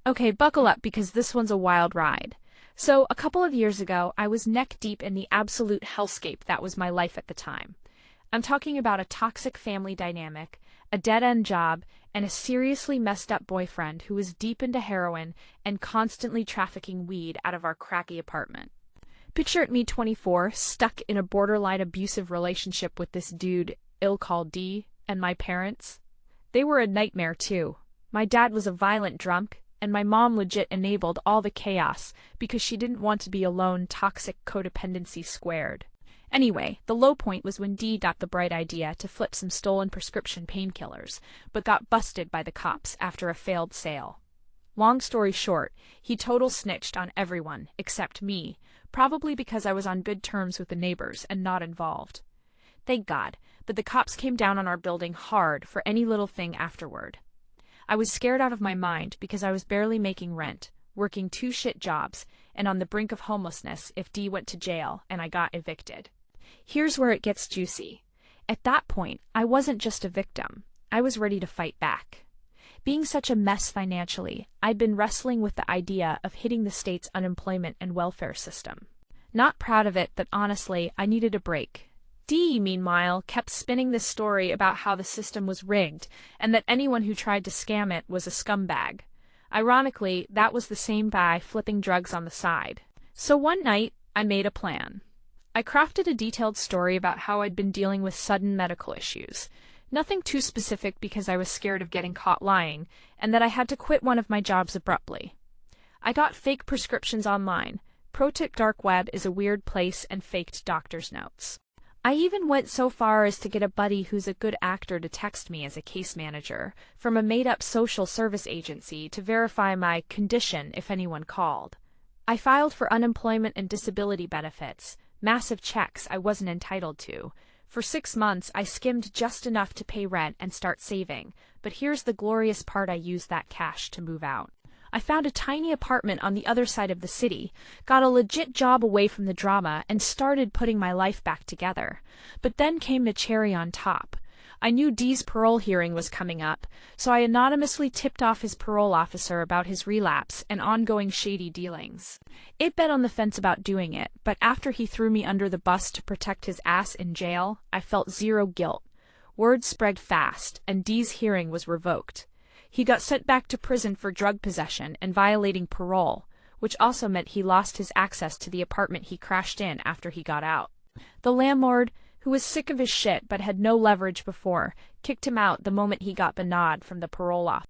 Okay, buckle up because this one's a wild ride. So, a couple of years ago, I was neck deep in the absolute hellscape that was my life at the time. I'm talking about a toxic family dynamic, a dead-end job, and a seriously messed up boyfriend who was deep into heroin and constantly trafficking weed out of our cracky apartment. Picture me 24, stuck in a borderline abusive relationship with this dude, ill-called D, and my parents. They were a nightmare too. My dad was a violent drunk, and my mom legit enabled all the chaos because she didn't want to be alone. Toxic codependency squared. Anyway, the low point was when Dee got the bright idea to flip some stolen prescription painkillers, but got busted by the cops after a failed sale. Long story short, he total snitched on everyone except me, probably because I was on good terms with the neighbors and not involved. Thank God, but the cops came down on our building hard for any little thing afterward. I was scared out of my mind because I was barely making rent, working 2 shit jobs, and on the brink of homelessness if Dee went to jail and I got evicted. Here's where it gets juicy. At that point, I wasn't just a victim. I was ready to fight back. Being such a mess financially, I'd been wrestling with the idea of hitting the state's unemployment and welfare system. Not proud of it, but honestly, I needed a break. Dee, meanwhile, kept spinning this story about how the system was rigged and that anyone who tried to scam it was a scumbag. Ironically, that was the same guy flipping drugs on the side. So one night, I made a plan. I crafted a detailed story about how I'd been dealing with sudden medical issues. Nothing too specific because I was scared of getting caught lying, and that I had to quit one of my jobs abruptly. I got fake prescriptions online. Pro tip: dark web is a weird place, and faked doctor's notes. I even went so far as to get a buddy who's a good actor to text me as a case manager from a made-up social service agency to verify my condition if anyone called. I filed for unemployment and disability benefits, massive checks I wasn't entitled to. For 6 months, I skimmed just enough to pay rent and start saving, but here's the glorious part: I used that cash to move out. I found a tiny apartment on the other side of the city, got a legit job away from the drama, and started putting my life back together. But then came the cherry on top. I knew Dee's parole hearing was coming up, so I anonymously tipped off his parole officer about his relapse and ongoing shady dealings. It bet on the fence about doing it, but after he threw me under the bus to protect his ass in jail, I felt zero guilt. Word spread fast, and Dee's hearing was revoked. He got sent back to prison for drug possession and violating parole, which also meant he lost his access to the apartment he crashed in after he got out. The landlord, who was sick of his shit but had no leverage before, kicked him out the moment he got the nod from the parole office.